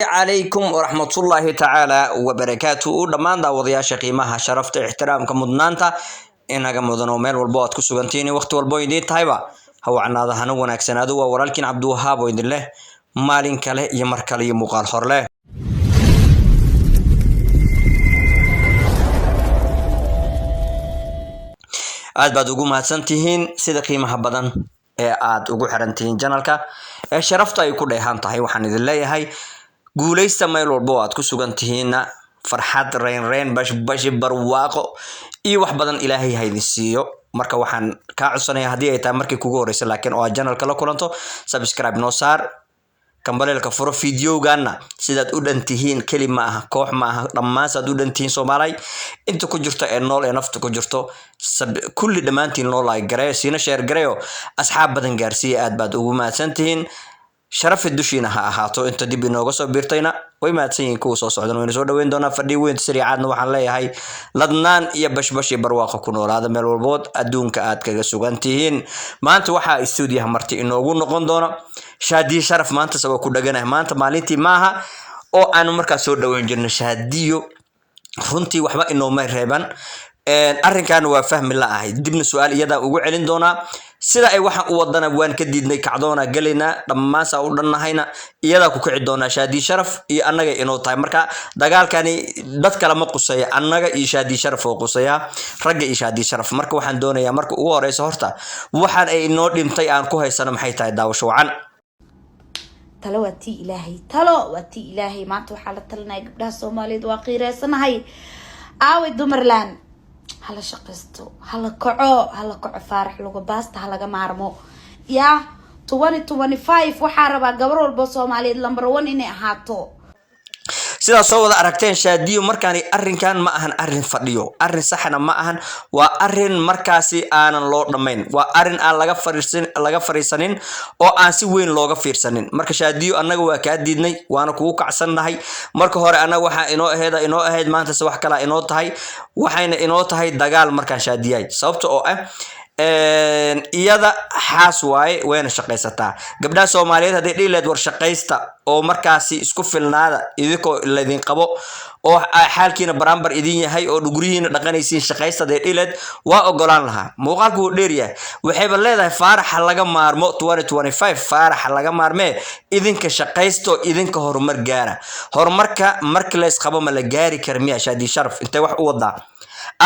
عليكم ورحمة الله تعالى وبركاته دمان داودياشا قيمها شرفت احترامك مدنانتا إنها مدنو ميل والبوات كسوغانتيني وقت والبو يدي تايبا هو عنا ذا هنو وناكسنادو ورالكين عبد الوهاب ويدن له مالين كله يمركلي مقال حر aad baad ugu mahadsantihiin sida qiimaha badan ee aad ugu xirantihiin channelka ee sharafta ay ku dheehan tahay waxaan idin leeyahay guuleysta meel walba aad ku sugan tihiin farxad reen bash barwaaqo iyo wax badan ilaahay ha idin siiyo marka waxaan ka codsanayaa hadii ay tahay markii kugu horeysa laakiin oo channelka la kulanto subscribe noo saar kambalelka furo videogana sidaad u dhantihiin kelima ah koox ma ah dhammaan saad u dhantihiin Soomaaliya inta ku jirto ee nool ee nafta ku jirto kulli dhamaantiin loo like gareeyo siina share gareeyo asxaab badan gaarsiiya aad baad ugu mahadsantihiin sharaf dushiina ha ahaato inta dib inooga soo biirtayna way mahadsanyihiin kuwa soo socdan wayna soo dhaweyn doonaa fadhi weyn sariicaadna waxaan leeyahay ladnaan iyo bashbash iyo barwaaqo ku noolaada meel walbood adduunka aad kaga sugantihiin maanta waxa studio marti inoogu noqon doona shaadi sharaf maanta sabab ku dhaganahay maanta maalintii maaha oo aan markaa soo dhaweyn jirnay shaadiyo runtii waxba inoo ma reeban arrinkan waa fahmi la ahay dibna su'aal iyada ugu celin doona sida ay waxaan u wadana waan ka diidnay kacdoona galina dhammaan saa u dhanahayna iyada ku kici doona shaadi sharaf iyo annaga inoo tahay marka dagaalkani dad kale ma qusaya annaga iyo shaadi sharaf oo qusaya ragga iyo shaadi sharaf marka waxaan doonayaa marka ugu horeysa horta waxaan ay inoo dhintay aan ku haysano maxay tahay daawasho wacan talo wati ilaahay maanta waxa la talinay gabdhaha Soomaaliyeed waa qiireysanahay aaway dumarlaan hala shaqaysto hala kaco faarax lagu baasta hala maarmo ya 2025 waxa rabaa gabar walba Soomaaliyeed number 1 inay ahaato sida soo wada aragteen shaadiyo markaani arrinkan ma ahan arrin fadhiyo arrin saxna ma ahan waa arrin markaasi aanan loo dhameyn waa arrin aan laga fariisanin oo aan si weyn looga fiirsanin marka shaadiyo annaga waa ka diidnay waana kugu kacsannahay marka hore annaga waxa inoo ahayd maanta wax kala inoo tahay waxayna inoo tahay dagaal markaan shaadiyay sababta oo ah iyada xaas waaye wayna shaqaysataa gabdhaha Soomaaliyeed haday dhiileed war shaqaysta oo markaasi isku filnaada idinko la idin qabo oo xaalkiina barambar idin yahay oo dhugurihiina dhaqanaysiin shaqaysta haday dhiileed waa ogolaan lahaa muuqaalku uu dheer yahay waxay leedahay faarax laga maarmo 2025 faarax laga maarmee idinka shaqaysto idinka horumar gaara horumarka marka la isqabo ma la gaari karmiya shaadi sharaf intee wax u wadaa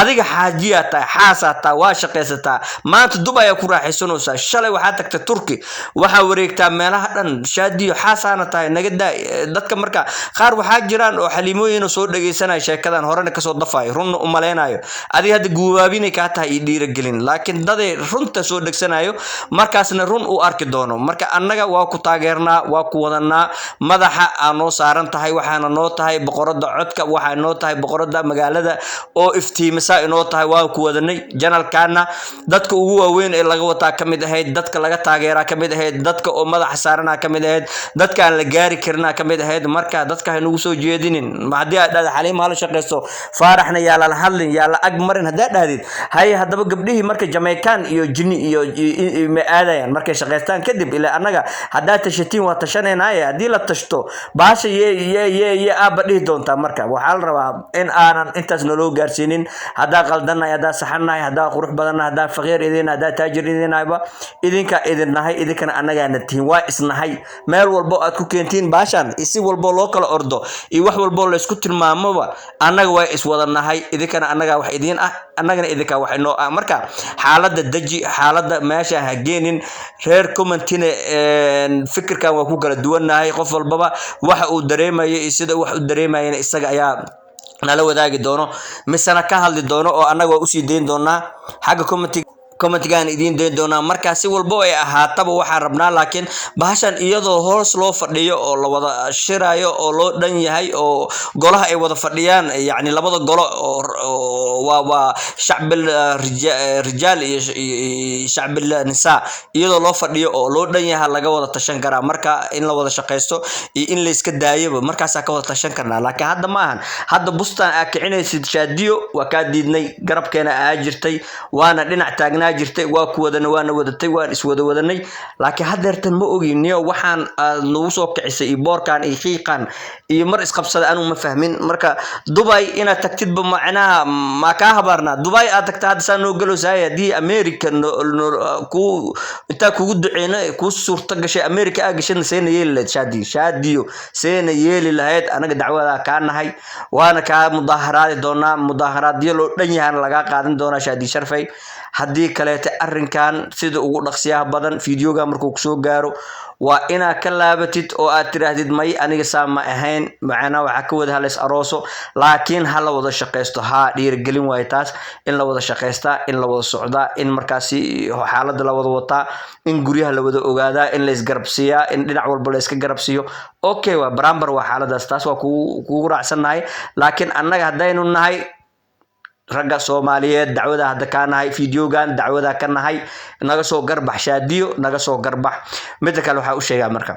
adiga xaajiyata xaasata waa shaqaysataa maanta Dubai ku raaxaysanaysaa shalay waxa tagtay Turki waxa wareegtaa meelaha dhan shaadiyo xaasana tahay naga dadka marka qaar waxa jiraan oo xaliimooyin soo dhageysanay sheekadan horena ka soo dafay run u maleenayo adiga hada guubaabina ka tahay dhiira gelin laakiin dadee runta soo dhagsanayo markaasna run u arki doono marka annaga waa ku taageernaa waa ku wadanaa madaxa aan noo saaran tahay waxaana noo tahay boqorada codka waxa noo tahay boqorada magaalada oo iftiima inoo tahay waa ku wadanay channelkana dadka ugu waaweyn ee laga wataa kamid ahayd dadka laga taageeraa kamid ahayd dadka oo madax saarana kamid ahayd dadka aan la gaari karina kamid ahayd marka dadka ay nagu soo jeedinin ma hadii aad xaliim hal shaqeysto faaraxna yaa la hadlin yaa la ag marin hadaa dhaadid hay hadaba gabdhihii marka Jamaican iyo jinni iyo ma aadayaan markay shaqeystaan kadib ila annaga hadaa tashatiin waa tashaneenay hadii la tashto baasha ye abadii doonta marka waxa la rabaa in aanan intaas noloo gaarsiinin hada qaldanay hada saxanay hada qurux badanay hada faqiir idin hada taajir idinayba idinka idinahay idinkana annaga natiin waa isnahay meel walba aad ku keentiin baashan isi walba loo kala ordo iyo wax walba la isku tilmaamaba annaga waa iswadanahay idinkana annaga wax idin ah annagana idinka wax inoo ah marka xaaladda daji xaaladda meesha ha geenin reer commentina fikirkan waa ku kala duwanahay qof walba waxa uu dareemayo sida wax u dareemayeen isaga ayaa nala wadaagi doono misana ka hadli doono oo annaga u sii deyn doona xaga commentigan idin deyn doona marka si walba ay ahaataba waxa rabnaa laakiin bahashan iyadoo hoos loo fadhiyo oo la wada shiraayo oo loo dhan yahay oo golaha ay wada fadhiyaan yaani labada golo waa shacbil rijaal iyo shacbil nisaa iyadoo loo fadhiyo oo loo dhan yahay laga wada tashan karaa marka in la wada shaqeysto iyo in la iska daayaba markaas ka wada tashan karnaa laakiin hadda ma ahan hadda bustaan kicinaysid shaadiyo waa ka diidnay garabkeena aa jirtay waana dhinac taagnaa ahaa jirtay waa ku wadana waana wadatay waan iswada wadanay laakiin hadeertan ma oginiyo waxaan nagu soo kicisay iyo boorkan iyo qiiqan iyo mar isqabsada anu ma fahmin marka Dubai ina tagtidba macnaha ma ka habarna Dubai aad tagta hadda saan noo galo saaya di American ku inta kugu duceena ku suurta gashay America aa gashay seena yeelay shaadiyo seena yeeli lahayd anaga dacwada ka nahay waana ka mudaharaad doona mudaharaadyo loo dhan yahay laga qaadan doona shaadi sharfay hadii kale arrinkan sida ugu dhaqsiyaha badan fiidiyoga markuu soo gaaro waa ina ka laabatid oo aad tiraahdid may aniga saama ahayn macna waxa ka wada halees arooso laakiin hal wada shaqeysto dhiirgelin way taas in la wada shaqeysta in la wada socda in markaasi xaaladda la wada wata in guriyaha la wada ogaada in la isgarabsiya in dhinac walba la iska garabsiyo okay waa barambar waa xaaladaas taas waa ku raacsanahay laakiin annaga hadaynu nahay ragga Soomaaliyeed dacwada hadda ka nahay fiidiyogan dacwada ka nahay naga soo garbax shaadiyo naga soo garbax mid kale waxa uu sheegaa marka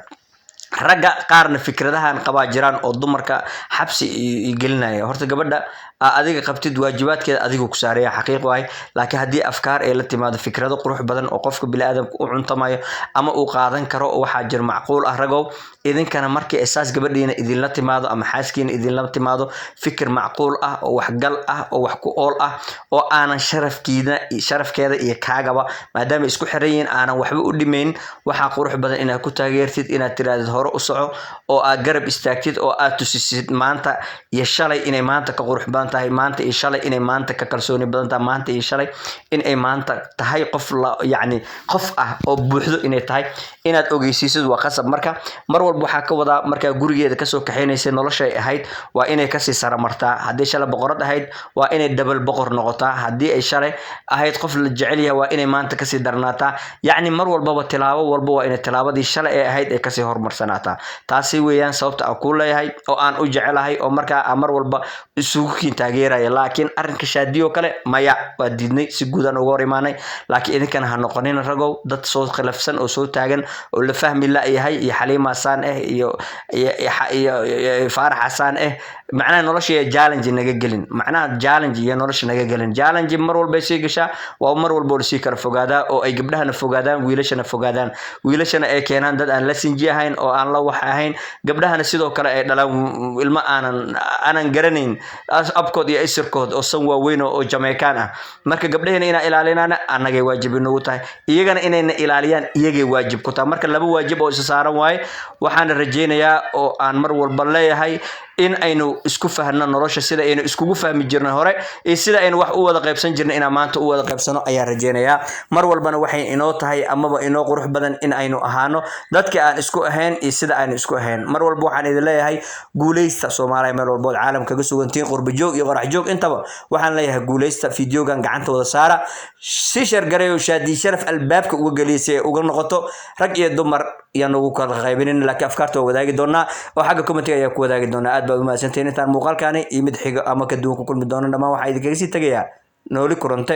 ragga qaarna fikradahan qaba jiraan oo dumarka xabsi gelinaya horta gabadha adiga qabtid waajibaadkeeda adigu ku saareeya xaqiiq waay laakiin hadii afkaar ay la timaado fikrado qurux badan oo qofka bini'aadamka u cuntamayo ama uu qaadan karo waxa jir macquul ah ragow idinkana markii asaas gabadhiina idin la timaado ama xaaskiina idin la timaado fikir macquul ah oo wax gal ah oo wax ku ool ah oo aanan sharafkeeda iyo kaagaba maadaama isku xirayeen aanan waxba u dhimeyn waxa qurux badan inaad ku taageertid inaad tiraahdo hore u soco oo aad garab istaagtid oo aad tusisid maanta iyo shalay inay maanta ka qurux badan tahay maanta iyo shalay inay maanta ka kalsooni badan tahay maanta iyo shalay inay maanta tahay qof yani qof ah oo buuxdo inay tahay inaad ogeysiisid waa qasab marka mar walba waxa ka wada marka gurigeeda ka soo kaxeynaysa nolosha ay ahayd waa inay ka sii saramartaa hadii shalay boqorad ahayd waa inay double boqor noqotaa hadii ay shalay ahayd qof la jecel yahay waa inay maanta ka sii darnaataa yani mar walba tilaabo walba waa inay tilaabadii shalay ay ahayd ay ka sii hormarsanaataa taasi weeyaan sababta aan ku leeyahay oo aan u jecelahay oo marka mar walba isugu taageeraya laakiin arrinka shaadiyo kale maya waa diidnay si guud aan uga hor imaanay laakiin idinkana ha noqonin ragow dad soo khilafsan oo soo taagan oo la fahmi la yahay iyo Xaliima Hassan iyo Faarax Hassan macnaha nolosha challenge naga gelin macnaha challenge iyo nolosha naga gelin challenge mar walba sii gasha waa mar walba si kala fogaada oo ay gabdhahana fogaadaan wiilashana ay keenaan dad aan la sinji ahayn oo aan la wax ahayn gabdhahana sidoo kale ay dhalaan ilma aanan garanayn abkood iyo isirkood oo san waaweyn oo Jamaican ah marka gabdhahana ina ilaalinana anagay waajib inuu tahay iyagana inayna ilaaliyaan iyagay waajib ku tahay marka laba waajib oo is saaran waay waxaan rajeynayaa oo aan mar walba leeyahay in aynu isku fahno nolosha sida aynu iskugu fahmi jirnay hore ee sida aynu wax u wada qaybsan jirnay ina maanta u wada qaybsano ayaa rajeenayaa mar walbana waxay inoo tahay amaba inoo qurux badan in aynu ahaano dadka aan isku ahayn iyo sida aynu isku ahayn mar walba waxaan idin leeyahay guuleysta Soomaaliya meel walba caalamka ka sugantiin qurba joog iyo qarax joog intaba waxaan leeyahay guuleysta fiidiyogan gacanta wada saara si shargareeyo shaadi sharaf albaabka uga galeysay uga noqoto rag iyo dumar iyo nagu kala qaybinin laakiin afkaarta wadaagi doona oo xagga comment ayaa ku wadaagi doona aad baa u mahadsantahay intaan muuqaalkaani iyo mid xiga ama ka duwan ku kulmi doona dhamaan waxa idinkaga sii tagayaa nooli kurante